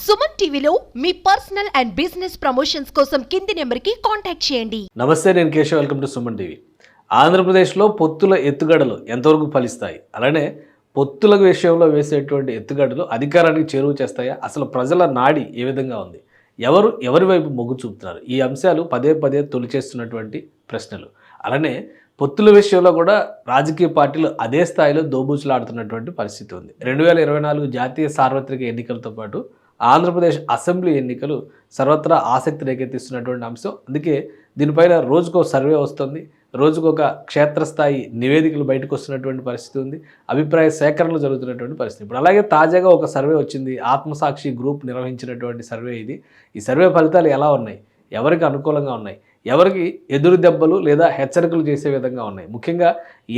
సుమన్ టీవీలో మీ personal and business promotions కోసం కింది నెంబర్కి కాంటాక్ట్ చేయండి. నమస్తే, నేను Keshav. Welcome to Suman TV. ఆంధ్రప్రదేశ్లో పొత్తుల ఎత్తుగడలు ఎంతవరకు ఫలిస్తాయి? అలానే పొత్తుల విషయంలో వేసేటువంటి ఎత్తుగడలు అధికారానికి చేరువ చేస్తాయా? అసలు ప్రజల నాడి ఏ విధంగా ఉంది? ఎవరి వైపు మొగ్గు చూపుతున్నారు? ఈ అంశాలు పదే పదే తొలిచేస్తున్నటువంటి ప్రశ్నలు. అలానే పొత్తుల విషయంలో కూడా రాజకీయ పార్టీలు అదే స్థాయిలో దోబూచులాడుతున్నటువంటి పరిస్థితి ఉంది. 2024 జాతీయ సార్వత్రిక ఎన్నికలతో పాటు ఆంధ్రప్రదేశ్ అసెంబ్లీ ఎన్నికలు సర్వత్రా ఆసక్తి రేకెత్తిస్తున్నటువంటి అంశం. అందుకే దీనిపైన రోజుకో సర్వే వస్తుంది, రోజుకొక క్షేత్రస్థాయి నివేదికలు బయటకు వస్తున్నటువంటి పరిస్థితి ఉంది, అభిప్రాయ సేకరణలు జరుగుతున్నటువంటి పరిస్థితి. ఇప్పుడు అలాగే తాజాగా ఒక సర్వే వచ్చింది, ఆత్మసాక్షి గ్రూప్ నిర్వహించినటువంటి సర్వే ఇది. ఈ సర్వే ఫలితాలు ఎలా ఉన్నాయి? ఎవరికి అనుకూలంగా ఉన్నాయి? ఎవరికి ఎదురు దెబ్బలు లేదా హెచ్చరికలు చేసే విధంగా ఉన్నాయి? ముఖ్యంగా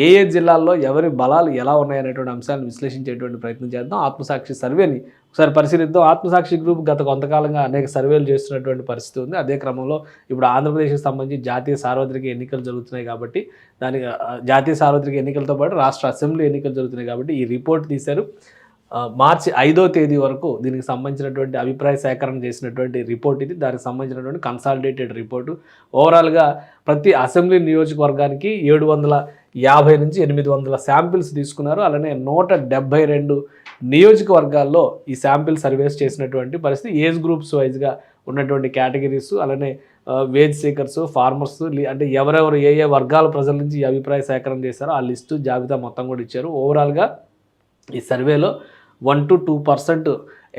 ఏ జిల్లాల్లో ఎవరి బలాలు ఎలా ఉన్నాయనేటువంటి అంశాలను విశ్లేషించేటువంటి ప్రయత్నం చేద్దాం. ఆత్మసాక్షి సర్వేని ఒకసారి పరిశీలిద్దాం. ఆత్మసాక్షి గ్రూప్ గత కొంతకాలంగా అనేక సర్వేలు చేస్తున్నటువంటి పరిస్థితి ఉంది. అదే క్రమంలో ఇప్పుడు ఆంధ్రప్రదేశ్కి సంబంధించి జాతీయ సార్వత్రిక ఎన్నికలు జరుగుతున్నాయి కాబట్టి, దానికి జాతీయ సార్వత్రిక ఎన్నికలతో పాటు రాష్ట్ర అసెంబ్లీ ఎన్నికలు జరుగుతున్నాయి కాబట్టి ఈ రిపోర్ట్ తీశారు. మార్చి 5వ తేదీ వరకు దీనికి సంబంధించినటువంటి అభిప్రాయ సేకరణ చేసినటువంటి రిపోర్ట్ ఇది. దానికి సంబంధించినటువంటి కన్సాలిడేటెడ్ రిపోర్టు. ఓవరాల్గా ప్రతి అసెంబ్లీ నియోజకవర్గానికి 750 నుంచి 800 శాంపిల్స్ తీసుకున్నారు. అలానే 172 నియోజకవర్గాల్లో ఈ శాంపిల్ సర్వేస్ చేసినటువంటి పరిస్థితి. ఏజ్ గ్రూప్స్ వైజ్గా ఉన్నటువంటి కేటగిరీస్, అలానే వేజ్ సీకర్స్, ఫార్మర్స్, అంటే ఎవరెవరు ఏ వర్గాల ప్రజల నుంచి ఈ అభిప్రాయ సేకరణ చేశారో ఆ లిస్టు జాబితా మొత్తం కూడా ఇచ్చారు. ఓవరాల్గా ఈ సర్వేలో 1 to 2%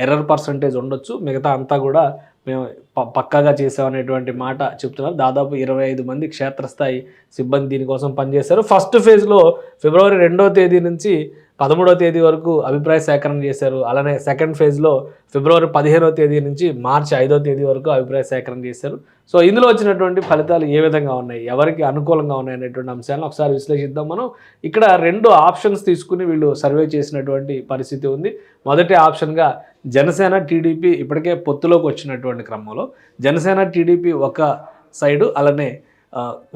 ఎర్రర్ పర్సంటేజ్ ఉండొచ్చు, మిగతా అంతా కూడా మేము పక్కాగా చేసామనేటువంటి మాట చెప్తున్నారు. దాదాపు 25 మంది క్షేత్రస్థాయి సిబ్బంది దీనికోసం పనిచేశారు. ఫస్ట్ ఫేజ్లో ఫిబ్రవరి 2వ తేదీ నుంచి 13వ తేదీ వరకు అభిప్రాయ సేకరణ చేశారు. అలానే సెకండ్ ఫేజ్లో ఫిబ్రవరి 15వ తేదీ నుంచి మార్చి 5వ తేదీ వరకు అభిప్రాయ సేకరణ చేశారు. సో ఇందులో వచ్చినటువంటి ఫలితాలు ఏ విధంగా ఉన్నాయి, ఎవరికి అనుకూలంగా ఉన్నాయి అనేటువంటి అంశాలను ఒకసారి విశ్లేషిద్దాం. మనం ఇక్కడ 2 ఆప్షన్స్ తీసుకుని వీళ్ళు సర్వే చేసినటువంటి పరిస్థితి ఉంది. మొదటి ఆప్షన్గా జనసేన, టీడీపీ ఇప్పటికే పొత్తులోకి వచ్చినటువంటి క్రమంలో జనసేన, టీడీపీ ఒక సైడు, అలానే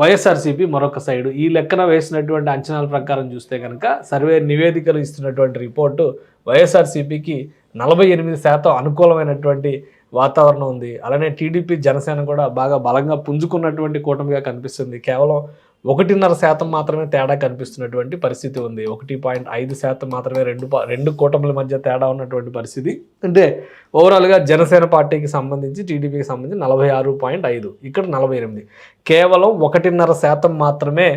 వైఎస్ఆర్సీపీ మరొక సైడు. ఈ లెక్కన వేసినటువంటి అంచనాల ప్రకారం చూస్తే కనుక సర్వే నివేదికలు ఇస్తున్నటువంటి రిపోర్టు వైఎస్ఆర్సీపీకి 48% అనుకూలమైనటువంటి వాతావరణం ఉంది. అలానే టీడీపీ, జనసేన కూడా బాగా బలంగా పుంజుకున్నటువంటి కూటమిగా కనిపిస్తుంది. కేవలం 1.5% మాత్రమే తేడా కనిపిస్తున్నటువంటి పరిస్థితి ఉంది. 1.5% మాత్రమే రెండు కూటముల మధ్య తేడా ఉన్నటువంటి పరిస్థితి. అంటే ఓవరాల్గా జనసేన పార్టీకి సంబంధించి, టీడీపీకి సంబంధించి 46.5, ఇక్కడ 48. కేవలం 1.5% మాత్రమే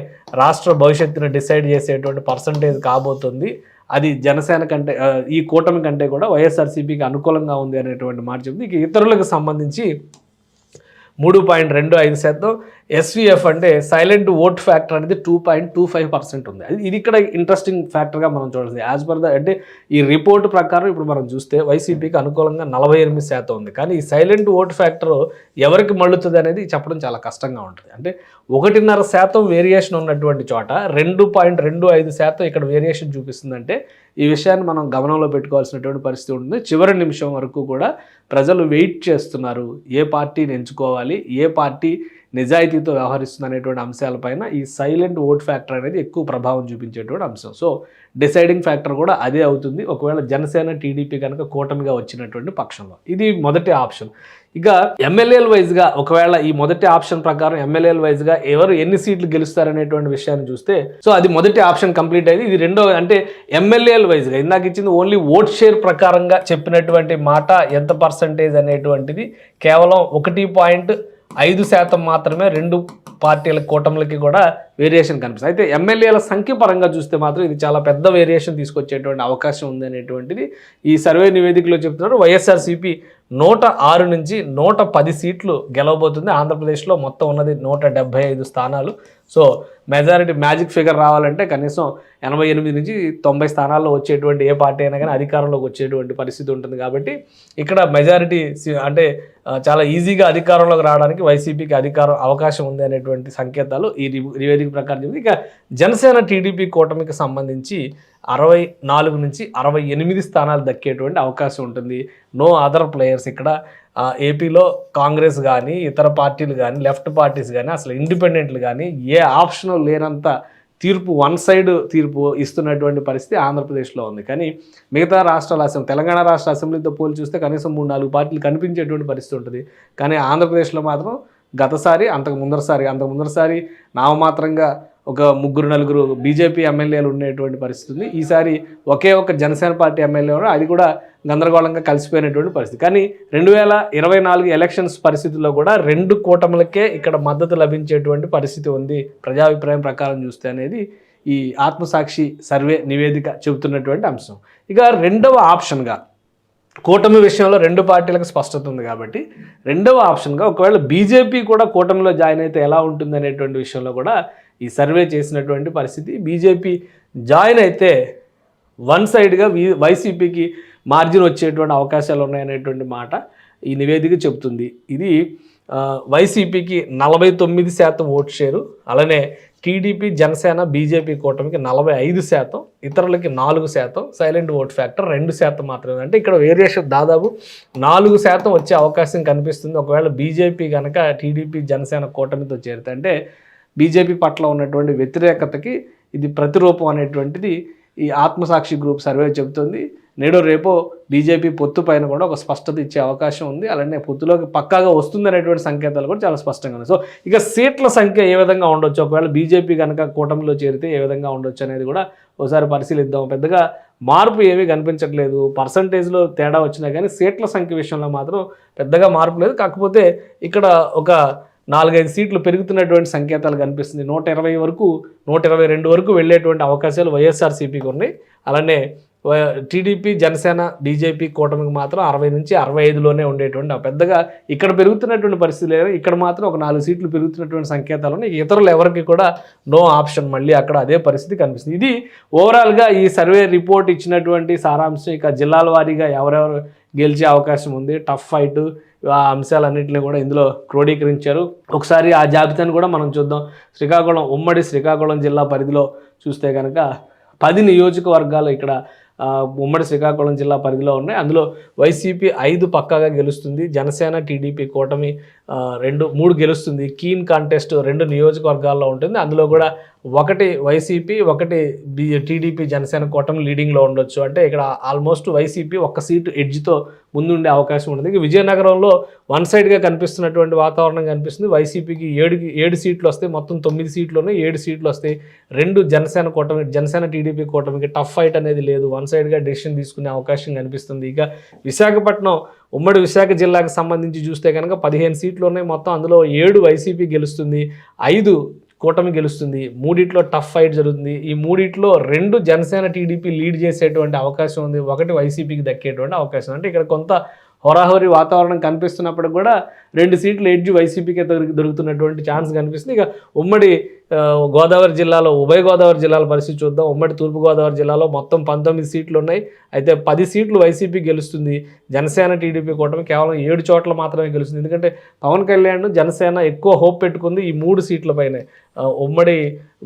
రాష్ట్ర భవిష్యత్తును డిసైడ్ చేసేటువంటి పర్సంటేజ్ కాబోతుంది. అది జనసేన కంటే, ఈ కూటమి కంటే కూడా వైఎస్ఆర్సీపీకి అనుకూలంగా ఉంది అనేటువంటి మాట చెప్తుంది. ఇక ఇతరులకు సంబంధించి 3.25%. ఎస్వీఎఫ్ అంటే సైలెంట్ ఓట్ ఫ్యాక్టర్ అనేది 2.25% ఉంది. ఇది ఇక్కడ ఇంట్రెస్టింగ్ ఫ్యాక్టర్గా మనం చూడాలి. యాజ్ పర్ అంటే ఈ రిపోర్ట్ ప్రకారం ఇప్పుడు మనం చూస్తే వైసీపీకి అనుకూలంగా 48% ఉంది. కానీ ఈ సైలెంట్ ఓట్ ఫ్యాక్టర్ ఎవరికి మళ్ళుతుంది అనేది చెప్పడం చాలా కష్టంగా ఉంటుంది. అంటే 1.5% వేరియేషన్ ఉన్నటువంటి చోట 2.25% ఇక్కడ వేరియేషన్ చూపిస్తుందంటే ఈ విషయాన్ని మనం గమనంలో పెట్టుకోవాల్సినటువంటి పరిస్థితి ఉంటుంది. చివరి నిమిషం వరకు కూడా ప్రజలు వెయిట్ చేస్తున్నారు, ఏ పార్టీని ఎంచుకోవాలి, ఏ పార్టీ నిజాయితీతో వ్యవహరిస్తుంది అనేటువంటి అంశాలపైన ఈ సైలెంట్ ఓట్ ఫ్యాక్టర్ అనేది ఎక్కువ ప్రభావం చూపించేటువంటి అంశం. సో డిసైడింగ్ ఫ్యాక్టర్ కూడా అదే అవుతుంది ఒకవేళ జనసేన, టీడీపీ కనుక కూటమిగా వచ్చినటువంటి పక్షంలో. ఇది మొదటి ఆప్షన్. ఇక ఎమ్మెల్యేల వైజ్గా ఒకవేళ ఈ మొదటి ఆప్షన్ ప్రకారం ఎమ్మెల్యేల వైజ్గా ఎవరు ఎన్ని సీట్లు గెలుస్తారనేటువంటి విషయాన్ని చూస్తే, సో అది మొదటి ఆప్షన్ కంప్లీట్ అయింది. ఇది రెండో, అంటే ఎమ్మెల్యేల వైజ్గా ఇందాక ఇచ్చింది ఓన్లీ ఓట్ షేర్ ప్రకారంగా చెప్పినటువంటి మాట ఎంత పర్సంటేజ్ అనేటువంటిది కేవలం 1.5% మాత్రమే రెండు పార్టీల కూటములకి కూడా వేరియేషన్ కనిపిస్తుంది. అయితే ఎమ్మెల్యేల సంఖ్య పరంగా చూస్తే మాత్రం ఇది చాలా పెద్ద వేరియేషన్ తీసుకొచ్చేటువంటి అవకాశం ఉంది అనేటువంటిది ఈ సర్వే నివేదికలో చెప్తున్నారు. వైఎస్ఆర్సీపీ 106 నుంచి 110 సీట్లు గెలవబోతుంది. ఆంధ్రప్రదేశ్లో మొత్తం ఉన్నది 175 స్థానాలు. సో మెజారిటీ మ్యాజిక్ ఫిగర్ రావాలంటే కనీసం 88 నుంచి 90 స్థానాల్లో వచ్చేటువంటి ఏ పార్టీ అయినా కానీ అధికారంలోకి వచ్చేటువంటి పరిస్థితి ఉంటుంది. కాబట్టి ఇక్కడ మెజారిటీ అంటే చాలా ఈజీగా అధికారంలోకి రావడానికి వైసీపీకి అవకాశం ఉంది అనేటువంటి సంకేతాలు ఈ నివేదిక ప్రకారం చెప్తుంది. ఇక జనసేన, టీడీపీ కూటమికి సంబంధించి 64 నుంచి 68 స్థానాలు దక్కేటువంటి అవకాశం ఉంటుంది. నో అదర్ ప్లేయర్స్ ఇక్కడ ఏపీలో కాంగ్రెస్ కానీ, ఇతర పార్టీలు కానీ, లెఫ్ట్ పార్టీస్ కానీ, అసలు ఇండిపెండెంట్లు కానీ ఏ ఆప్షన్ లేనంత తీర్పు వన్ సైడ్ తీర్పు ఇస్తున్నటువంటి పరిస్థితి ఆంధ్రప్రదేశ్లో ఉంది. కానీ మిగతా రాష్ట్రాల అసెంబ్లీ, తెలంగాణ రాష్ట్ర అసెంబ్లీతో పోలి చూస్తే కనీసం 3-4 పార్టీలు కనిపించేటువంటి పరిస్థితి ఉంటుంది. కానీ ఆంధ్రప్రదేశ్లో మాత్రం గతసారి అంతకు ముందరసారి నామమాత్రంగా ఒక 3-4 బీజేపీ ఎమ్మెల్యేలు ఉండేటువంటి పరిస్థితి ఉంది. ఈసారి ఒకే ఒక జనసేన పార్టీ ఎమ్మెల్యే ఉన్నారు, అది కూడా గందరగోళంగా కలిసిపోయినటువంటి పరిస్థితి. కానీ 2024 ఎలక్షన్స్ పరిస్థితుల్లో కూడా 2 కూటములకే ఇక్కడ మద్దతు లభించేటువంటి పరిస్థితి ఉంది ప్రజాభిప్రాయం ప్రకారం చూస్తే అనేది ఈ ఆత్మసాక్షి సర్వే నివేదిక చెబుతున్నటువంటి అంశం. ఇక రెండవ ఆప్షన్గా కూటమి విషయంలో 2 పార్టీలకు స్పష్టత ఉంది కాబట్టి రెండవ ఆప్షన్గా ఒకవేళ బీజేపీ కూడా కూటమిలో జాయిన్ అయితే ఎలా ఉంటుంది అనేటువంటి విషయంలో కూడా ఈ సర్వే చేసినటువంటి పరిస్థితి. బీజేపీ జాయిన్ అయితే వన్ సైడ్గా వైసీపీకి మార్జిన్ వచ్చేటువంటి అవకాశాలు ఉన్నాయనేటువంటి మాట ఈ నివేదిక చెబుతుంది. ఇది వైసీపీకి 49% ఓట్ షేరు, అలానే టీడీపీ, జనసేన, బీజేపీ కూటమికి 45%, ఇతరులకి 4%, సైలెంట్ ఓట్ ఫ్యాక్టర్ 2% మాత్రమే. అంటే ఇక్కడ వేరియేషన్ దాదాపు 4% వచ్చే అవకాశం కనిపిస్తుంది ఒకవేళ బీజేపీ కనుక టీడీపీ, జనసేన కూటమితో చేరితే. అంటే బీజేపీ పట్ల ఉన్నటువంటి వ్యతిరేకతకి ఇది ప్రతిరూపం అనేటువంటిది ఈ ఆత్మసాక్షి గ్రూప్ సర్వే చెబుతుంది. నేడో రేపో బీజేపీ పొత్తు పైన కూడా ఒక స్పష్టత ఇచ్చే అవకాశం ఉంది, అలానే పొత్తులోకి పక్కాగా వస్తుందనేటువంటి సంకేతాలు కూడా చాలా స్పష్టంగా ఉన్నాయి. సో ఇక సీట్ల సంఖ్య ఏ విధంగా ఉండొచ్చు, ఒకవేళ బీజేపీ కనుక కూటమిలో చేరితే ఏ విధంగా ఉండొచ్చు అనేది కూడా ఒకసారి పరిశీలిద్దాం. పెద్దగా మార్పు ఏమీ కనిపించట్లేదు, పర్సంటేజ్లో తేడా వచ్చినా కానీ సీట్ల సంఖ్య విషయంలో మాత్రం పెద్దగా మార్పు లేదు. కాకపోతే ఇక్కడ ఒక 4-5 సీట్లు పెరుగుతున్నటువంటి సంకేతాలు కనిపిస్తుంది. 122 వరకు వెళ్ళేటువంటి అవకాశాలు వైఎస్ఆర్సీపీకి ఉన్నాయి. అలానే టీడీపీ, జనసేన, బీజేపీ కూటమికి మాత్రం 60 నుంచి 65లోనే ఉండేటువంటి పెద్దగా ఇక్కడ పెరుగుతున్నటువంటి పరిస్థితి లేదు. ఇక్కడ మాత్రం ఒక 4 సీట్లు పెరుగుతున్నటువంటి సంకేతాలు ఉన్నాయి. ఇతరులు ఎవరికి కూడా నో ఆప్షన్, మళ్ళీ అక్కడ అదే పరిస్థితి కనిపిస్తుంది. ఇది ఓవరాల్గా ఈ సర్వే రిపోర్ట్ ఇచ్చినటువంటి సారాంశం. ఇక జిల్లాల వారీగా ఎవరెవరు గెలిచే అవకాశం ఉంది, టఫ్ ఫైట్, ఆ అంశాలన్నింటినీ కూడా ఇందులో క్రోడీకరించారు. ఒకసారి ఆ జాబితాను కూడా మనం చూద్దాం. ఉమ్మడి శ్రీకాకుళం జిల్లా పరిధిలో చూస్తే కనుక 10 నియోజకవర్గాలు ఇక్కడ ఉమ్మడి శ్రీకాకుళం జిల్లా పరిధిలో ఉన్నాయి. అందులో వైసీపీ 5 పక్కాగా గెలుస్తుంది, జనసేన, టీడీపీ కూటమి 2-3 గెలుస్తుంది. కీన్ కాంటెస్ట్ 2 నియోజకవర్గాల్లో ఉంటుంది. అందులో కూడా 1 వైసీపీ, 1 టీడీపీ, జనసేన కూటమి లీడింగ్లో ఉండొచ్చు. అంటే ఇక్కడ ఆల్మోస్ట్ వైసీపీ 1 సీటు ఎడ్జ్తో ముందుండే అవకాశం ఉంటుంది. ఇక విజయనగరంలో వన్ సైడ్గా కనిపిస్తున్నటువంటి వాతావరణం కనిపిస్తుంది. వైసీపీకి 7 సీట్లు వస్తాయి, మొత్తం 9 సీట్లోనే 7 సీట్లు వస్తాయి. 2 జనసేన టీడీపీ కూటమికి టఫ్ ఫైట్ అనేది లేదు, వన్ సైడ్గా డెసిషన్ తీసుకునే అవకాశం కనిపిస్తుంది. ఇక విశాఖపట్నం, ఉమ్మడి విశాఖ జిల్లాకు సంబంధించి చూస్తే కనుక 15 సీట్లు ఉన్నాయి మొత్తం. అందులో 7 వైసీపీ గెలుస్తుంది, 5 కూటమి గెలుస్తుంది. 3 టఫ్ ఫైట్ జరుగుతుంది. ఈ 3 2 జనసేన, టీడీపీ లీడ్ చేసేటువంటి అవకాశం ఉంది, 1 వైసీపీకి దక్కేటువంటి అవకాశం. అంటే ఇక్కడ కొంత హోరాహోరీ వాతావరణం కనిపిస్తున్నప్పుడు కూడా 2 సీట్లు ఎడ్జ్ వైసీపీకే దొరుకుతున్నటువంటి ఛాన్స్ కనిపిస్తుంది. ఇక ఉమ్మడి గోదావరి జిల్లాలో, ఉభయ గోదావరి జిల్లాల పరిస్థితి చూద్దాం. ఉమ్మడి తూర్పుగోదావరి జిల్లాలో మొత్తం 19 సీట్లు ఉన్నాయి. అయితే 10 సీట్లు వైసీపీ గెలుస్తుంది. జనసేన, టీడీపీ కూటమి కేవలం 7 చోట్ల మాత్రమే గెలుస్తుంది. ఎందుకంటే పవన్ కళ్యాణ్, జనసేన ఎక్కువ హోప్ పెట్టుకుంది ఈ 3 సీట్లపైనే. ఉమ్మడి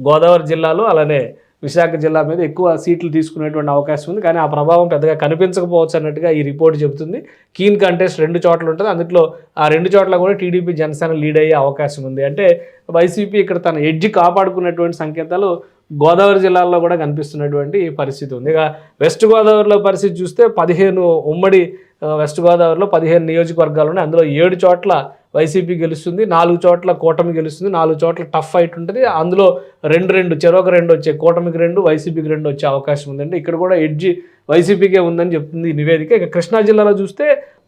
గోదావరి జిల్లాలో అలానే విశాఖ జిల్లా మీద ఎక్కువ సీట్లు తీసుకునేటువంటి అవకాశం ఉంది. కానీ ఆ ప్రభావం పెద్దగా కనిపించకపోవచ్చు అన్నట్టుగా ఈ రిపోర్ట్ చెబుతుంది. కీన్ కంటెస్ట్ 2 చోట్ల ఉంటుంది. అందులో ఆ 2 చోట్ల కూడా టీడీపీ, జనసేన లీడ్ అయ్యే అవకాశం ఉంది. అంటే వైసీపీ ఇక్కడ తన ఎడ్జ్ కాపాడుకున్నటువంటి సంకేతాలు గోదావరి జిల్లాల్లో కూడా కనిపిస్తున్నటువంటి పరిస్థితి ఉంది. ఇక వెస్ట్ గోదావరిలో పరిస్థితి చూస్తే 15 ఉమ్మడి వెస్ట్ గోదావరిలో 15 నియోజకవర్గాలు ఉన్నాయి. అందులో 7 చోట్ల వైసీపీ గెలుస్తుంది, 4 చోట్ల కూటమి గెలుస్తుంది, 4 చోట్ల టఫ్ ఫైట్ ఉంటుంది. అందులో 2 చెరొక 2 వచ్చే, కూటమికి 2, వైసీపీకి 2 వచ్చే అవకాశం ఉందండి. ఇక్కడ కూడా ఎడ్జి వైసీపీకే ఉందని చెప్తుంది ఈ నివేదిక. ఇక కృష్ణా జిల్లాలో చూస్తే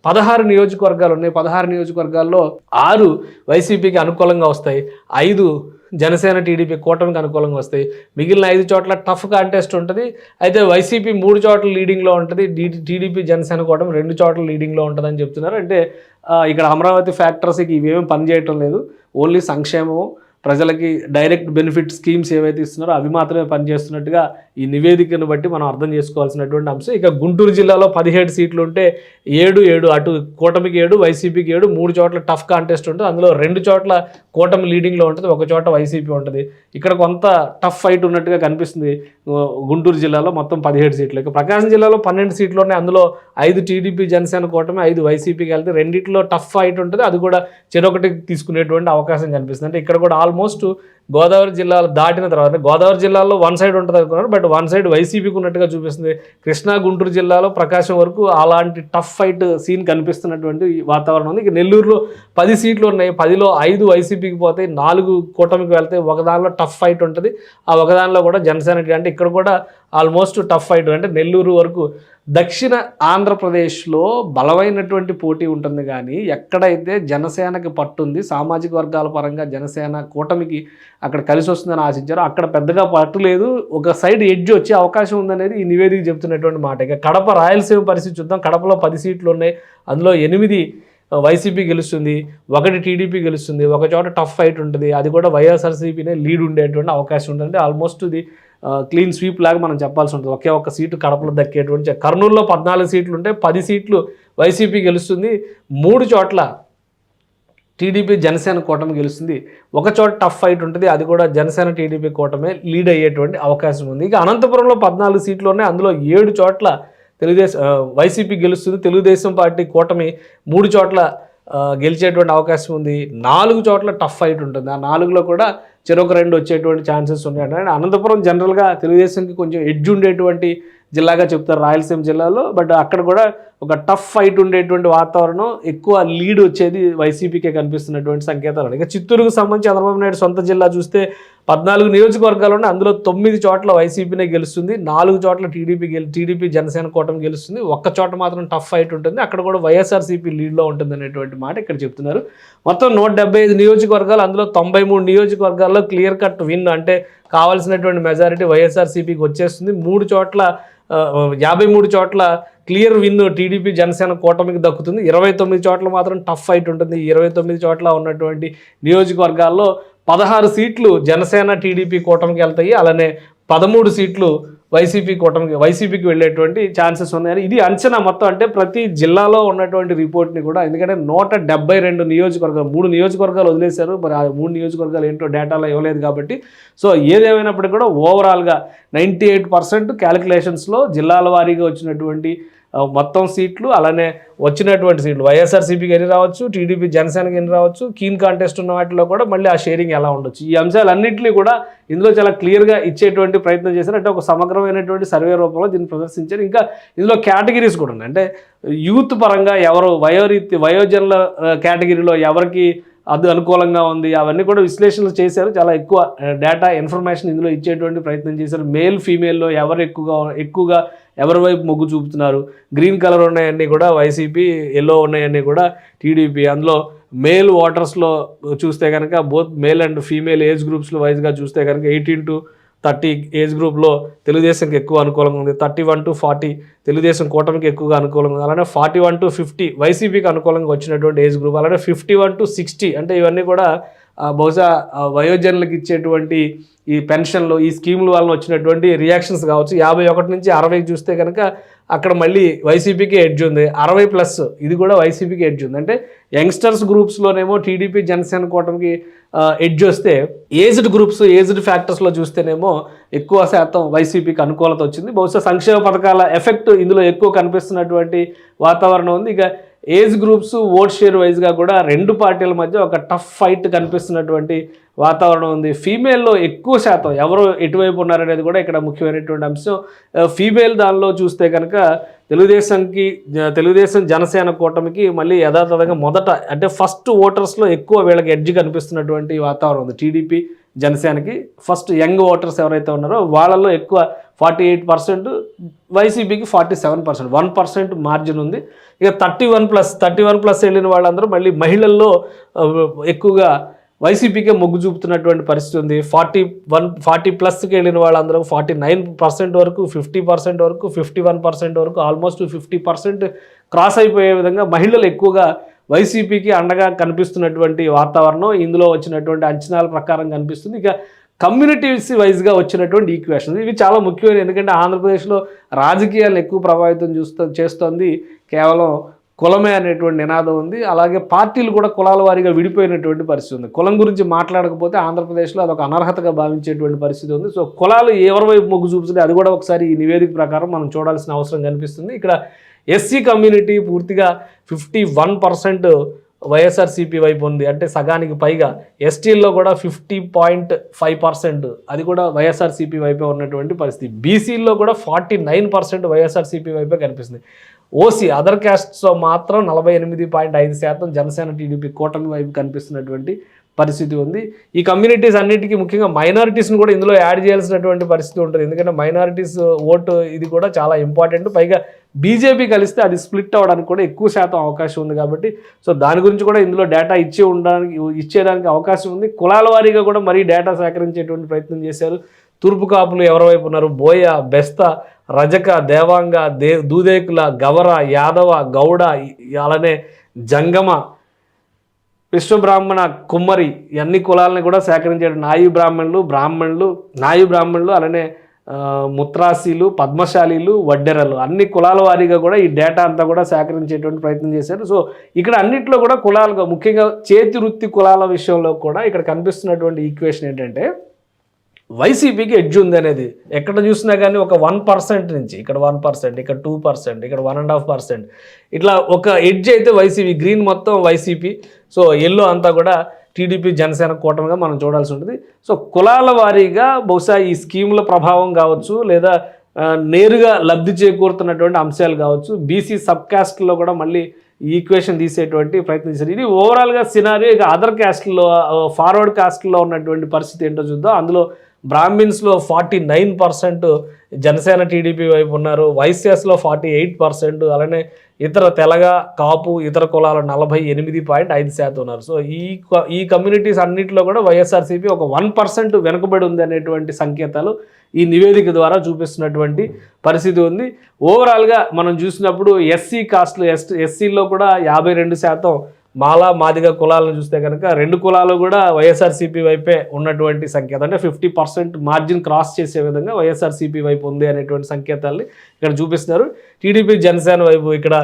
16 నియోజకవర్గాలు ఉన్నాయి. 16 నియోజకవర్గాల్లో 6 వైసీపీకి అనుకూలంగా వస్తాయి, 5 జనసేన, టీడీపీ కూటమికి అనుకూలంగా వస్తాయి. మిగిలిన 5 చోట్ల టఫ్ కాంటెస్ట్ ఉంటుంది. అయితే వైసీపీ 3 చోట్ల లీడింగ్లో ఉంటుంది, టీడీపీ, జనసేన కూటమి 2 చోట్ల లీడింగ్లో ఉంటుందని చెప్తున్నారు. అంటే ఇక్కడ అమరావతి ఫ్యాక్టర్స్కి ఇవేమీ పనిచేయటం లేదు, ఓన్లీ సంక్షేమం, ప్రజలకి డైరెక్ట్ బెనిఫిట్ స్కీమ్స్ ఏవైతే ఇస్తున్నారో అవి మాత్రమే పనిచేస్తున్నట్టుగా ఈ నివేదికను బట్టి మనం అర్థం చేసుకోవాల్సినటువంటి అంశం. ఇక గుంటూరు జిల్లాలో 17 సీట్లు ఉంటే 7 అటు కూటమికి 7, వైసీపీకి 7, 3 చోట్ల టఫ్ కాంటెస్ట్ ఉంటుంది. అందులో 2 చోట్ల కూటమి లీడింగ్లో ఉంటుంది, 1 చోట వైసీపీ ఉంటుంది. ఇక్కడ కొంత టఫ్ ఫైట్ ఉన్నట్టుగా కనిపిస్తుంది గుంటూరు జిల్లాలో మొత్తం 17 సీట్లు. ఇక ప్రకాశం జిల్లాలో 12 సీట్లు ఉన్నాయి. అందులో 5 టీడీపీ, జనసేన కూటమి, 5 వైసీపీకి వెళ్తే 2 టఫ్ ఫైట్ ఉంటుంది. అది కూడా చెరొకటి తీసుకునేటువంటి అవకాశం కనిపిస్తుంది. అంటే ఇక్కడ కూడా ఆల్మోస్ట్ గోదావరి జిల్లాలు దాటిన తర్వాత గోదావరి జిల్లాలో వన్ సైడ్ ఉంటుంది అనుకున్నారు, బట్ వన్ సైడ్ వైసీపీకి ఉన్నట్టుగా చూపిస్తుంది. కృష్ణా గుంటూరు జిల్లాలో ప్రకాశం వరకు అలాంటి టఫ్ ఫైట్ సీన్ కనిపిస్తున్నటువంటి వాతావరణం ఉంది. ఇక నెల్లూరులో 10 సీట్లు ఉన్నాయి, 10లో 5 వైసీపీకి పోతాయి, 4 కూటమికి వెళ్తాయి. ఒకదానిలో టఫ్ ఫైట్ ఉంటుంది, ఆ ఒకదానిలో కూడా జనసేన, అంటే ఇక్కడ కూడా ఆల్మోస్ట్ టఫ్ ఫైట్. అంటే నెల్లూరు వరకు దక్షిణ ఆంధ్రప్రదేశ్లో బలమైనటువంటి పోటీ ఉంటుంది, కానీ ఎక్కడైతే జనసేనకి పట్టుంది, సామాజిక వర్గాల పరంగా జనసేన కూటమికి అక్కడ కలిసి వస్తుందని ఆశించారో అక్కడ పెద్దగా పట్టు లేదు. ఒక సైడ్ ఎడ్జ్ వచ్చే అవకాశం ఉందనేది ఈ నివేదిక చెబుతున్నటువంటి మాట. ఇక కడప రాయలసీమ పరిస్థితి చూద్దాం. కడపలో 10 సీట్లు ఉన్నాయి, అందులో 8 వైసీపీ గెలుస్తుంది, 1 టీడీపీ గెలుస్తుంది. ఒక చోట టఫ్ ఫైట్ ఉంటుంది, అది కూడా వైఎస్ఆర్సీపీనే లీడ్ ఉండేటువంటి అవకాశం ఉంటుంది. ఆల్మోస్ట్ ఇది క్లీన్ స్వీప్ లాగా మనం చెప్పాల్సి ఉంటుంది. ఒక్క సీటు కడపలో దక్కేటువంటి. కర్నూలులో 14 సీట్లు ఉంటే 10 సీట్లు వైసీపీ గెలుస్తుంది, 3 చోట్ల టీడీపీ జనసేన కూటమి గెలుస్తుంది. ఒక చోట టఫ్ ఫైట్ ఉంటుంది, అది కూడా జనసేన టీడీపీ కూటమే లీడ్ అయ్యేటువంటి అవకాశం ఉంది. ఇక అనంతపురంలో 14 సీట్లు ఉన్నాయి, అందులో 7 చోట్ల వైసీపీ గెలుస్తుంది. తెలుగుదేశం పార్టీ కూటమి 3 చోట్ల గెలిచేటువంటి అవకాశం ఉంది. 4 చోట్ల టఫ్ ఫైట్ ఉంటుంది, ఆ 4లో కూడా చెరొక 2 వచ్చేటువంటి ఛాన్సెస్ ఉన్నాయి. అంటే అనంతపురం జనరల్గా తెలుగుదేశంకి కొంచెం ఎడ్జ్ ఉండేటువంటి జిల్లాగా చెప్తారు రాయలసీమ జిల్లాలో, బట్ అక్కడ కూడా ఒక టఫ్ ఫైట్ ఉండేటువంటి వాతావరణం, ఎక్కువ లీడ్ వచ్చేది వైసీపీకే కనిపిస్తున్నటువంటి సంకేతాలు. ఇక చిత్తూరుకు సంబంధించి చంద్రబాబు నాయుడు సొంత జిల్లా చూస్తే 14 నియోజకవర్గాలు ఉన్నాయి, అందులో 9 చోట్ల వైసీపీనే గెలుస్తుంది, 4 చోట్ల టీడీపీ జనసేన కూటమి గెలుస్తుంది, ఒక్క చోట మాత్రం టఫ్ ఫైట్ ఉంటుంది, అక్కడ కూడా వైఎస్ఆర్సీపీ లీడ్లో ఉంటుంది అనేటువంటి మాట ఇక్కడ చెప్తున్నారు. మొత్తం 175 నియోజకవర్గాలు, అందులో 93 నియోజకవర్గాల్లో క్లియర్ కట్ విన్, అంటే కావాల్సినటువంటి మెజారిటీ వైఎస్ఆర్సీపీకి వచ్చేస్తుంది. 3 చోట్ల 53 చోట్ల క్లియర్ విన్ టీడీపీ జనసేన కూటమికి దక్కుతుంది. 29 చోట్ల మాత్రం టఫ్ ఫైట్ ఉంటుంది. 29 చోట్ల ఉన్నటువంటి నియోజకవర్గాల్లో 16 సీట్లు జనసేన టీడీపీ కూటమికి వెళ్తాయి, అలానే 13 సీట్లు వైసీపీకి వెళ్ళేటువంటి ఛాన్సెస్ ఉన్నాయని ఇది అంచనా మొత్తం. అంటే ప్రతి జిల్లాలో ఉన్నటువంటి రిపోర్ట్ని కూడా, ఎందుకంటే 172 నియోజకవర్గాలు, 3 నియోజకవర్గాలు వదిలేశారు, మరి ఆ 3 నియోజకవర్గాలు ఏంటో డేటాలో ఇవ్వలేదు కాబట్టి, సో ఏదేమైనప్పటికీ కూడా ఓవరాల్గా 98% క్యాలిక్యులేషన్స్లో జిల్లాల వారీగా వచ్చినటువంటి మొత్తం సీట్లు, అలానే వచ్చినటువంటి సీట్లు వైఎస్ఆర్సీపీకి ఎన్ని రావచ్చు, టీడీపీ జనసేనకి ఎన్ని రావచ్చు, కీన్ కాంటెస్ట్ ఉన్న వాటిలో కూడా మళ్ళీ ఆ షేరింగ్ ఎలా ఉండొచ్చు, ఈ అంశాలన్నింటినీ కూడా ఇందులో చాలా క్లియర్గా ఇచ్చేటువంటి ప్రయత్నం చేశారు. అంటే ఒక సమగ్రమైనటువంటి సర్వే రూపంలో దీన్ని ప్రదర్శించారు. ఇంకా ఇందులో కేటగిరీస్ కూడా ఉన్నాయి. అంటే యూత్ పరంగా ఎవరు వయోజనుల కేటగిరీలో ఎవరికి అది అనుకూలంగా ఉంది, అవన్నీ కూడా విశ్లేషణలు చేశారు. చాలా ఎక్కువ డేటా ఇన్ఫర్మేషన్ ఇందులో ఇచ్చేటువంటి ప్రయత్నం చేశారు. మేల్ ఫీమేల్లో ఎవరు ఎక్కువగా ఎవరి వైపు మొగ్గు చూపుతున్నారు, గ్రీన్ కలర్ ఉన్నాయన్నీ కూడా వైసీపీ, ఎల్లో ఉన్నాయన్నీ కూడా టీడీపీ. అందులో మేల్ ఓటర్స్లో చూస్తే కనుక both male and female age గ్రూప్స్లో వైజ్గా చూస్తే కనుక 18 to 30 ఏజ్ గ్రూప్లో తెలుగుదేశంకి ఎక్కువ అనుకూలంగా ఉంది, 31 to 40 తెలుగుదేశం కూటమికి ఎక్కువగా అనుకూలంగా ఉంది, అలానే 41 to 50 వైసీపీకి అనుకూలంగా వచ్చినటువంటి ఏజ్ గ్రూప్, అలానే 51 to 60 అంటే ఇవన్నీ కూడా బహుశా వయోజనులకు ఇచ్చేటువంటి ఈ పెన్షన్లు, ఈ స్కీముల వలన వచ్చినటువంటి రియాక్షన్స్ కావచ్చు. 51 నుంచి 60 చూస్తే కనుక అక్కడ మళ్ళీ వైసీపీకి ఎడ్జ్ ఉంది, 60+ ఇది కూడా వైసీపీకి ఎడ్జ్ ఉంది. అంటే యంగ్స్టర్స్ గ్రూప్స్లోనేమో టీడీపీ జనసేన కూటమికి ఎడ్జ్ వస్తే, ఏజ్డ్ ఫ్యాక్టర్స్లో చూస్తేనేమో ఎక్కువ శాతం వైసీపీకి అనుకూలత వచ్చింది. బహుశా సంక్షేమ పథకాల ఎఫెక్ట్ ఇందులో ఎక్కువ కనిపిస్తున్నటువంటి వాతావరణం ఉంది. ఇక ఏజ్ గ్రూప్స్ ఓట్ షేర్ వైజ్గా కూడా 2 పార్టీల మధ్య ఒక టఫ్ ఫైట్ కనిపిస్తున్నటువంటి వాతావరణం ఉంది. ఫీమేల్లో ఎక్కువ శాతం ఎవరు ఎటువైపు ఉన్నారనేది కూడా ఇక్కడ ముఖ్యమైనటువంటి అంశం. ఫీమేల్ దానిలో చూస్తే కనుక తెలుగుదేశం జనసేన కూటమికి మళ్ళీ యథాతథంగా మొదట, అంటే ఫస్ట్ ఓటర్స్లో ఎక్కువ వీళ్ళకి ఎడ్జ్ కనిపిస్తున్నటువంటి వాతావరణం ఉంది. టీడీపీ జనసేనకి ఫస్ట్ యంగ్ ఓటర్స్ ఎవరైతే ఉన్నారో వాళ్ళల్లో ఎక్కువ 48%, వైసీపీకి 47%, 1% మార్జిన్ ఉంది. ఇక 31+ వెళ్ళిన వాళ్ళందరూ మళ్ళీ మహిళల్లో ఎక్కువగా వైసీపీకే మొగ్గు చూపుతున్నటువంటి పరిస్థితి ఉంది. 40+కి వెళ్ళిన వాళ్ళందరూ 49% వరకు, 50% వరకు, 51% వరకు, ఆల్మోస్ట్ 50% క్రాస్ అయిపోయే విధంగా మహిళలు ఎక్కువగా వైసీపీకి అండగా కనిపిస్తున్నటువంటి వాతావరణం ఇందులో వచ్చినటువంటి అంచనాల ప్రకారం కనిపిస్తుంది. ఇక కమ్యూనిటీస్ వైజ్గా వచ్చినటువంటి ఈక్వేషన్ ఇవి చాలా ముఖ్యమైనవి. ఎందుకంటే ఆంధ్రప్రదేశ్లో రాజకీయాలను ఎక్కువ ప్రభావితం చేస్తోంది కేవలం కులమే అనేటువంటి నినాదం ఉంది. అలాగే పార్టీలు కూడా కులాల వారీగా విడిపోయినటువంటి పరిస్థితి ఉంది. కులం గురించి మాట్లాడకపోతే ఆంధ్రప్రదేశ్లో అదొక అనర్హతగా భావించేటువంటి పరిస్థితి ఉంది. సో కులాలు ఎవరి వైపు మొగ్గు చూపుతుంది అది కూడా ఒకసారి ఈ నివేదిక ప్రకారం మనం చూడాల్సిన అవసరం కనిపిస్తుంది. ఇక్కడ ఎస్సీ కమ్యూనిటీ పూర్తిగా 51% వైఎస్ఆర్సీపీ వైపు ఉంది, అంటే సగానికి పైగా. ఎస్టీల్లో కూడా 50.5% అది కూడా వైఎస్ఆర్సీపీ వైపే ఉన్నటువంటి పరిస్థితి. బీసీల్లో కూడా 49% వైఎస్ఆర్సీపీ వైపే కనిపిస్తుంది. ఓసీ అదర్ క్యాస్ట్స్లో మాత్రం 48.5% జనసేన టీడీపీ కూటమి వైపు కనిపిస్తున్నటువంటి పరిస్థితి ఉంది. ఈ కమ్యూనిటీస్ అన్నిటికీ ముఖ్యంగా మైనారిటీస్ని కూడా ఇందులో యాడ్ చేయాల్సినటువంటి పరిస్థితి ఉంటుంది. ఎందుకంటే మైనారిటీస్ ఓటు ఇది కూడా చాలా ఇంపార్టెంట్. పైగా బీజేపీ కలిస్తే అది స్ప్లిట్ అవ్వడానికి కూడా ఎక్కువ శాతం అవకాశం ఉంది కాబట్టి సో దాని గురించి కూడా ఇందులో డేటా ఇచ్చేదానికి అవకాశం ఉంది. కులాల వారీగా కూడా మరీ డేటా సేకరించేటువంటి ప్రయత్నం చేశారు. తూర్పు కాపులు ఎవరి వైపు ఉన్నారు, బోయ, బెస్త, రజక, దేవాంగ, దూదేకుల, గవర, యాదవ, గౌడ, అలానే జంగమ, విశ్వబ్రాహ్మణ, కుమ్మరి అన్ని కులాలని కూడా సేకరించాడు. నాయు బ్రాహ్మణులు అలానే ముత్రాసీలు, పద్మశాలీలు, వడ్డెరలు అన్ని కులాల వారీగా కూడా ఈ డేటా అంతా కూడా సేకరించేటువంటి ప్రయత్నం చేశారు. సో ఇక్కడ అన్నింటిలో కూడా కులాలుగా ముఖ్యంగా చేతి వృత్తి కులాల విషయంలో కూడా ఇక్కడ కనిపిస్తున్నటువంటి ఈక్వేషన్ ఏంటంటే వైసీపీకి ఎడ్జ్ ఉంది అనేది. ఎక్కడ చూసినా కానీ ఒక 1% నుంచి ఇక్కడ 1%, ఇక్కడ 2%, ఇక్కడ 1.5% ఇట్లా ఒక ఎడ్జ్ అయితే వైసీపీ. గ్రీన్ మొత్తం వైసీపీ, సో ఎల్లో అంతా కూడా టీడీపీ జనసేన కూటమిగా మనం చూడాల్సి ఉంటుంది. సో కులాల వారీగా బహుశా ఈ స్కీముల ప్రభావం కావచ్చు, లేదా నేరుగా లబ్ధి చేకూరుతున్నటువంటి అంశాలు కావచ్చు, బీసీ సబ్ కాస్ట్లో కూడా మళ్ళీ ఈక్వేషన్ తీసేటువంటి ప్రయత్నం చేశారు. ఇది ఓవరాల్గా సినారియో. ఇక అదర్ క్యాస్ట్లో, ఫార్వర్డ్ కాస్ట్లో ఉన్నటువంటి పరిస్థితి ఏంటో చూద్దాం. అందులో బ్రాహ్మిన్స్లో 49% జనసేన టీడీపీ వైపు ఉన్నారు. వైశ్యాస్లో 48%, అలానే ఇతర తెలగ, కాపు, ఇతర కులాలు 48.5% ఉన్నారు. సో ఈ కమ్యూనిటీస్ అన్నింటిలో కూడా వైఎస్ఆర్సీపీ ఒక 1% వెనుకబడి ఉంది అనేటువంటి సంకేతాలు ఈ నివేదిక ద్వారా చూపిస్తున్నటువంటి పరిస్థితి ఉంది. ఓవరాల్గా మనం చూసినప్పుడు ఎస్సీ కాస్ట్లు, ఎస్సీలో కూడా 52%, మాలా, మాదిగ కులాలను చూస్తే కనుక 2 కులాలు కూడా వైఎస్ఆర్సీపీ వైపే ఉన్నటువంటి సంకేతం. అంటే 50% మార్జిన్ క్రాస్ చేసే విధంగా వైఎస్ఆర్సీపీ వైపు ఉంది అనేటువంటి సంకేతాలని ఇక్కడ చూపిస్తున్నారు. టీడీపీ జనసేన వైపు ఇక్కడ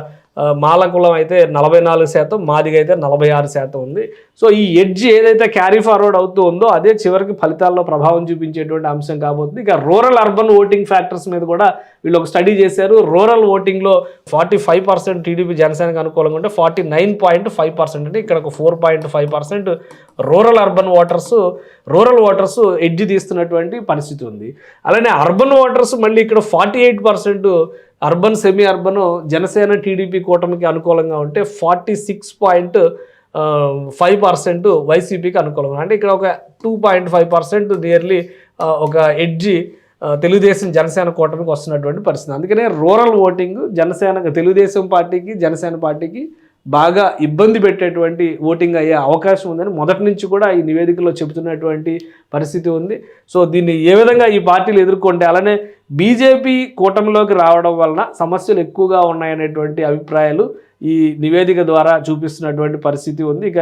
మాల కులం అయితే 44%, మాదిగ అయితే 46% ఉంది. సో ఈ ఎడ్జ్ ఏదైతే క్యారీ ఫార్వర్డ్ అవుతూ ఉందో అదే చివరికి ఫలితాల్లో ప్రభావం చూపించేటువంటి అంశం కాబోతుంది. ఇక రూరల్ అర్బన్ ఓటింగ్ ఫ్యాక్టర్స్ మీద కూడా వీళ్ళు ఒక స్టడీ చేశారు. రూరల్ ఓటింగ్లో 45% టీడీపీ జనసేనకు అనుకూలంగా ఉంటే 49.5%, అంటే ఇక్కడ ఒక 4.5% రూరల్ ఓటర్స్ ఎడ్జ్ తీస్తున్నటువంటి పరిస్థితి ఉంది. అలానే అర్బన్ ఓటర్స్ మళ్ళీ ఇక్కడ 48% urban, semi urban Janasena TDP కూటమికి అనుకూలంగా ఉంటే 46.5% వైసీపీకి అనుకూలంగా, అంటే ఇక్కడ ఒక 2.5% నియర్లీ ఒక ఎడ్జి తెలుగుదేశం జనసేన కూటమికి వస్తున్నటువంటి పరిస్థితి. అందుకనే రూరల్ ఓటింగ్ తెలుగుదేశం పార్టీకి, జనసేన పార్టీకి బాగా ఇబ్బంది పెట్టేటువంటి ఓటింగ్ అయ్యే అవకాశం ఉందని మొదటి నుంచి కూడా ఈ నివేదికలో చెబుతున్నటువంటి పరిస్థితి ఉంది. సో దీన్ని ఏ విధంగా ఈ పార్టీలు ఎదుర్కొంటే, అలానే బీజేపీ కూటమిలోకి రావడం వలన సమస్యలు ఎక్కువగా ఉన్నాయనేటువంటి అభిప్రాయాలు ఈ నివేదిక ద్వారా చూపిస్తున్నటువంటి పరిస్థితి ఉంది. ఇక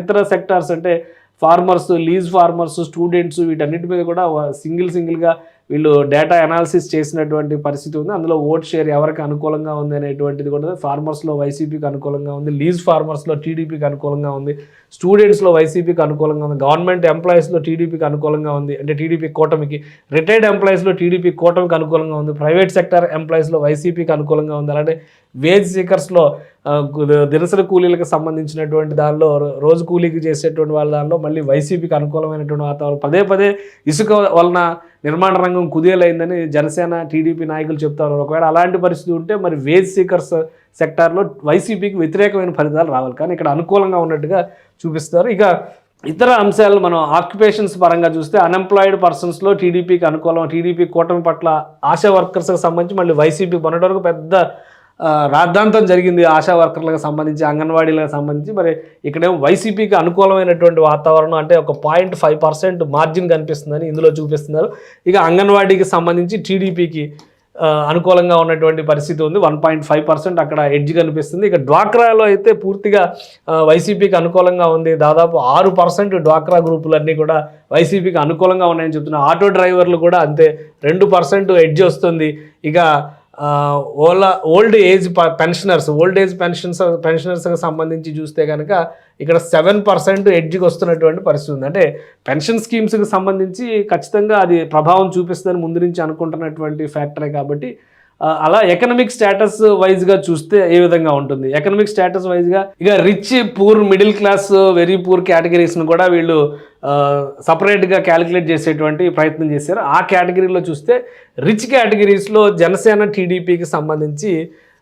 ఇతర సెక్టార్స్ అంటే ఫార్మర్స్, లీజ్ ఫార్మర్స్, స్టూడెంట్స్, వీటన్నిటి మీద కూడా సింగిల్గా వీళ్ళు డేటా అనాలిసిస్ చేసినటువంటి పరిస్థితి ఉంది. అందులో ఓట్ షేర్ ఎవరికి అనుకూలంగా ఉంది అనేటువంటిది కూడా ఫార్మర్స్లో వైసీపీకి అనుకూలంగా ఉంది, లీజ్ ఫార్మర్స్లో టీడీపీకి అనుకూలంగా ఉంది, స్టూడెంట్స్లో వైసీపీకి అనుకూలంగా ఉంది, గవర్నమెంట్ ఎంప్లాయీస్లో టీడీపీకి అనుకూలంగా ఉంది, అంటే టీడీపీ కూటమికి, రిటైర్డ్ ఎంప్లాయీస్లో టీడీపీ కూటమికి అనుకూలంగా ఉంది, ప్రైవేట్ సెక్టర్ ఎంప్లాయీస్లో వైసీపీకి అనుకూలంగా ఉంది, అలాగే వేజ్ సీకర్స్లో దినసరి కూలీలకు సంబంధించినటువంటి దానిలో, రోజు కూలీకి చేసేటువంటి వాళ్ళ దానిలో మళ్ళీ వైసీపీకి అనుకూలమైనటువంటి వాతావరణం. పదే ఇసుక వలన నిర్మాణ రంగం కుదేలైందని జనసేన టీడీపీ నాయకులు చెప్తారు. ఒకవేళ అలాంటి పరిస్థితి ఉంటే మరి వేజ్ సీకర్స్ సెక్టార్లో వైసీపీకి వ్యతిరేకమైన ఫలితాలు రావాలి, కానీ ఇక్కడ అనుకూలంగా ఉన్నట్టుగా చూపిస్తారు. ఇక ఇతర అంశాలు మనం ఆక్యుపేషన్స్ పరంగా చూస్తే అన్ఎంప్లాయిడ్ పర్సన్స్లో టీడీపీకి అనుకూలం, టీడీపీ కూటమి పట్ల ఆశా వర్కర్స్కి సంబంధించి మళ్ళీ వైసీపీ మొన్నటి వరకు పెద్ద రాద్ధాంతం జరిగింది ఆశా వర్కర్లకు సంబంధించి, అంగన్వాడీలకు సంబంధించి. మరి ఇక్కడేమో వైసీపీకి అనుకూలమైనటువంటి వాతావరణం, అంటే ఒక 0.5% మార్జిన్ కనిపిస్తుందని ఇందులో చూపిస్తున్నారు. ఇక అంగన్వాడీకి సంబంధించి టీడీపీకి అనుకూలంగా ఉన్నటువంటి పరిస్థితి ఉంది, 1.5% అక్కడ ఎడ్జ్ కనిపిస్తుంది. ఇక డ్వాక్రాలో అయితే పూర్తిగా వైసీపీకి అనుకూలంగా ఉంది, దాదాపు 6% డ్వాక్రా గ్రూపులన్నీ కూడా వైసీపీకి అనుకూలంగా ఉన్నాయని చెప్తున్నారు. ఆటో డ్రైవర్లు కూడా అంతే, 2% ఎడ్జ్ వస్తుంది. ఇక ఓల్డ్ ఏజ్ పెన్షనర్స్కి సంబంధించి చూస్తే కనుక ఇక్కడ 7% ఎడ్జ్కి వస్తున్నటువంటి పరిస్థితి ఉంది. అంటే పెన్షన్ స్కీమ్స్కి సంబంధించి ఖచ్చితంగా అది ప్రభావం చూపిస్తుందని ముందు నుంచి అనుకుంటున్నటువంటి ఫ్యాక్టరే కాబట్టి అలా ఎకనామిక్ స్టేటస్ వైజ్గా చూస్తే ఏ విధంగా ఉంటుంది? ఎకనామిక్ స్టేటస్ వైజ్గా ఇక rich, poor, middle class, very poor కేటగిరీస్ను కూడా వీళ్ళు సపరేట్గా క్యాలిక్యులేట్ చేసేటువంటి ప్రయత్నం చేశారు. ఆ కేటగిరీలో చూస్తే రిచ్ కేటగిరీస్లో జనసేన టీడీపీకి సంబంధించి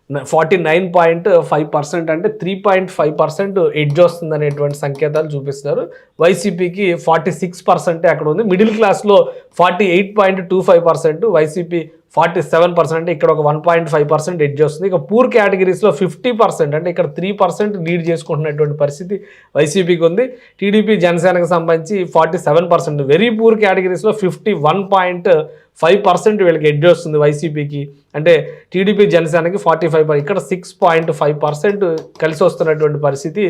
49.5% అంటే 3.5% ఎడ్జ్ వస్తుంది అనేటువంటి సంకేతాలు చూపిస్తున్నారు. వైసీపీకి 46% అక్కడ ఉంది. మిడిల్ క్లాస్లో 48.25%, వైసీపీ 47%, అంటే ఇక్కడ ఒక 1.5% ఎడ్జ్ వస్తుంది. ఇక పూర్ కేటగిరీస్లో 50%, అంటే ఇక్కడ 3% లీడ్ చేసుకుంటున్నటువంటి పరిస్థితి వైసీపీకి ఉంది. టీడీపీ జనసేనకు సంబంధించి 47%. వెరీ పూర్ కేటగిరీస్లో 51.5% వీళ్ళకి ఎడ్జ్ వస్తుంది వైసీపీకి, అంటే టీడీపీ జనసేనకి 45%. ఇక్కడ 6.5% కలిసి వస్తున్నటువంటి పరిస్థితి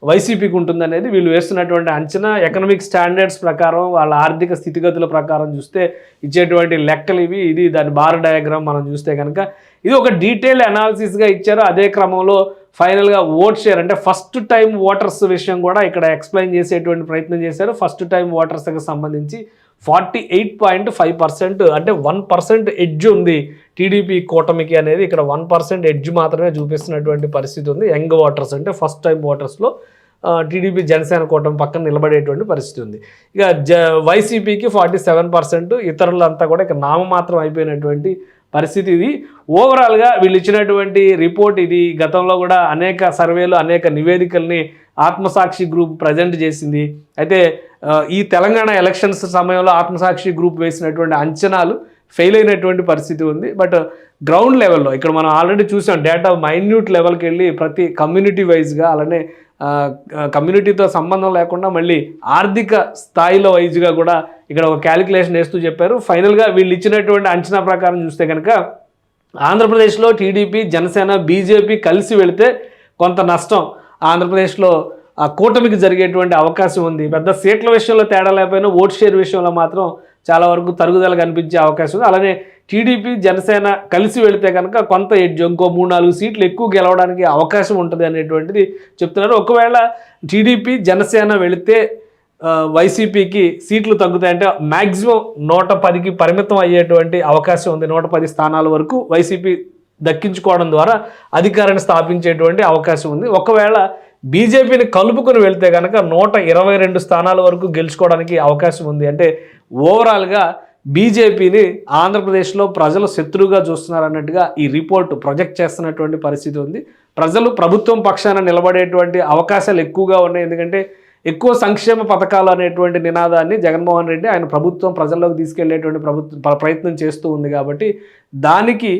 వైసీపీకి ఉంటుందనేది వీళ్ళు వేస్తున్నటువంటి అంచనా. ఎకనామిక్ స్టాండర్డ్స్ ప్రకారం, వాళ్ళ ఆర్థిక స్థితిగతుల ప్రకారం చూస్తే ఇచ్చేటువంటి లెక్కలు ఇవి. ఇది దాని బార్ డయాగ్రామ్ మనం చూస్తే కనుక ఇది ఒక డీటెయిల్డ్ అనాలిసిస్గా ఇచ్చారు. అదే క్రమంలో ఫైనల్గా ఓట్ షేర్, అంటే ఫస్ట్ టైం ఓటర్స్ విషయం కూడా ఇక్కడ ఎక్స్ప్లెయిన్ చేసేటువంటి ప్రయత్నం చేశారు. ఫస్ట్ టైం ఓటర్స్కి సంబంధించి 48.5%, అంటే 1% ఎడ్జ్ ఉంది టీడీపీ కూటమికి అనేది. ఇక్కడ 1% ఎడ్జ్ మాత్రమే చూపిస్తున్నటువంటి పరిస్థితి ఉంది. యంగ్ ఓటర్స్, అంటే ఫస్ట్ టైం ఓటర్స్లో టీడీపీ జనసేన కూటమి పక్కన నిలబడేటువంటి పరిస్థితి ఉంది. ఇక వైసీపీకి 47%, ఇతరులంతా కూడా ఇక నామమాత్రం అయిపోయినటువంటి పరిస్థితి ఇది. ఓవరాల్గా వీళ్ళు ఇచ్చినటువంటి రిపోర్ట్ ఇది. గతంలో కూడా అనేక సర్వేలు, అనేక నివేదికల్ని ఆత్మసాక్షి గ్రూప్ ప్రజెంట్ చేసింది. అయితే ఈ తెలంగాణ ఎలక్షన్స్ సమయంలో ఆత్మసాక్షి గ్రూప్ వేసినటువంటి అంచనాలు ఫెయిల్ అయినటువంటి పరిస్థితి ఉంది. బట్ గ్రౌండ్ లెవెల్లో ఇక్కడ మనం ఆల్రెడీ చూసాం, డేటా మైన్యూట్ లెవెల్కి వెళ్ళి ప్రతి కమ్యూనిటీ వైజ్గా, అలానే కమ్యూనిటీతో సంబంధం లేకుండా మళ్ళీ ఆర్థిక స్థాయిలో వైజ్గా కూడా ఇక్కడ ఒక క్యాలిక్యులేషన్ వేస్తూ చెప్పారు. ఫైనల్గా వీళ్ళు ఇచ్చినటువంటి అంచనా ప్రకారం చూస్తే కనుక ఆంధ్రప్రదేశ్లో టీడీపీ, జనసేన, బీజేపీ కలిసి వెళితే కొంత నష్టం ఆంధ్రప్రదేశ్లో కూటమికి జరిగేటువంటి అవకాశం ఉంది. పెద్ద సీట్ల విషయంలో తేడా లేకపోయినా ఓట్ షేర్ విషయంలో మాత్రం చాలా వరకు తరుగుదల కనిపించే అవకాశం ఉంది. అలానే టీడీపీ, జనసేన కలిసి వెళితే కనుక కొంత ఎడ్జ్, ఇంకో 3-4 సీట్లు ఎక్కువ గెలవడానికి అవకాశం ఉంటుంది అనేటువంటిది చెప్తున్నారు. ఒకవేళ టీడీపీ, జనసేన వెళితే వైసీపీకి సీట్లు తగ్గుతాయంటే మ్యాక్సిమం 110కి పరిమితం అయ్యేటువంటి అవకాశం ఉంది. 110 స్థానాల వరకు వైసీపీ దక్కించుకోవడం ద్వారా అధికారాన్ని స్థాపించేటువంటి అవకాశం ఉంది. ఒకవేళ బీజేపీని కలుపుకొని వెళ్తే కనుక 122 స్థానాల వరకు గెలుచుకోవడానికి అవకాశం ఉంది. అంటే ఓవరాల్గా బీజేపీని ఆంధ్రప్రదేశ్లో ప్రజలు శత్రువుగా చూస్తున్నారు అన్నట్టుగా ఈ రిపోర్టు ప్రొజెక్ట్ చేస్తున్నటువంటి పరిస్థితి ఉంది. ప్రజలు ప్రభుత్వం పక్షాన నిలబడేటువంటి అవకాశాలు ఎక్కువగా ఉన్నాయి. ఎందుకంటే ఎక్కువ సంక్షేమ పథకాలు అనేటువంటి నినాదాన్ని జగన్మోహన్ రెడ్డి ఆయన ప్రభుత్వం ప్రజల్లోకి తీసుకెళ్లేటువంటి ప్రయత్నం చేస్తూ ఉంది. కాబట్టి దానికి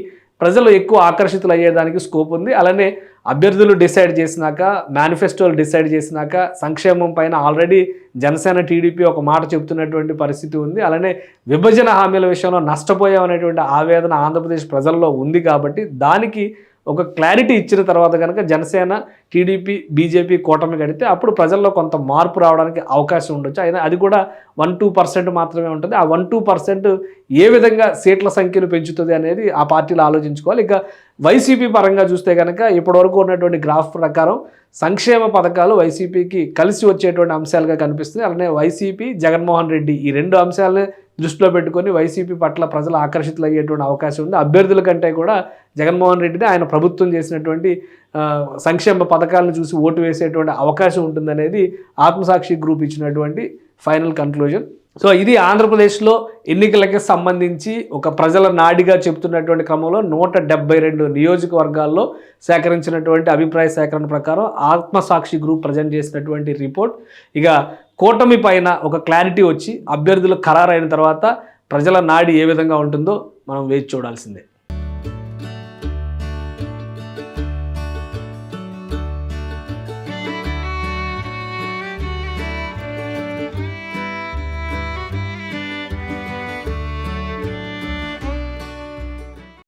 ప్రజలు ఎక్కువ ఆకర్షితులు అయ్యేదానికి స్కోప్ ఉంది. అలానే అభ్యర్థులు డిసైడ్ చేసినాక, మేనిఫెస్టోలు డిసైడ్ చేసినాక సంక్షేమం పైన ఆల్రెడీ జనసేన, టీడీపీ ఒక మాట చెబుతున్నటువంటి పరిస్థితి ఉంది. అలానే విభజన హామీల విషయంలో నష్టపోయామనేటువంటి ఆవేదన ఆంధ్రప్రదేశ్ ప్రజల్లో ఉంది. కాబట్టి దానికి ఒక క్లారిటీ ఇచ్చిన తర్వాత కనుక జనసేన, టీడీపీ, బీజేపీ కూటమి కడితే అప్పుడు ప్రజల్లో కొంత మార్పు రావడానికి అవకాశం ఉండొచ్చు. అయినా అది కూడా 1-2% మాత్రమే ఉంటుంది. ఆ 1-2% ఏ విధంగా సీట్ల సంఖ్యను పెంచుతుంది అనేది ఆ పార్టీలు ఆలోచించుకోవాలి. ఇక వైసీపీ పరంగా చూస్తే కనుక ఇప్పటివరకు ఉన్నటువంటి గ్రాఫ్ ప్రకారం సంక్షేమ పథకాలు వైసీపీకి కలిసి వచ్చేటువంటి అంశాలుగా కనిపిస్తుంది. అలానే వైసీపీ, జగన్మోహన్ రెడ్డి ఈ 2 అంశాలని దృష్టిలో పెట్టుకొని వైసీపీ పట్ల ప్రజలు ఆకర్షితులు అయ్యేటువంటి అవకాశం ఉంది. అభ్యర్థుల కంటే కూడా జగన్మోహన్ రెడ్డిని ఆయన ప్రభుత్వం చేసినటువంటి సంక్షేమ పథకాలను చూసి ఓటు వేసేటువంటి అవకాశం ఉంటుందనేది ఆత్మసాక్షి గ్రూప్ ఇచ్చినటువంటి ఫైనల్ కన్క్లూజన్. సో ఇది ఆంధ్రప్రదేశ్లో ఎన్నికలకి సంబంధించి ఒక ప్రజల నాడిగా చెప్తున్నటువంటి క్రమంలో 172 నియోజకవర్గాల్లో సేకరించినటువంటి అభిప్రాయ సేకరణ ప్రకారం ఆత్మసాక్షి గ్రూప్ ప్రజెంట్ చేసినటువంటి రిపోర్ట్. ఇక కూటమి పైన ఒక క్లారిటీ వచ్చి అభ్యర్థులు ఖరారైన తర్వాత ప్రజల నాడి ఏ విధంగా ఉంటుందో మనం వేచి చూడాల్సిందే.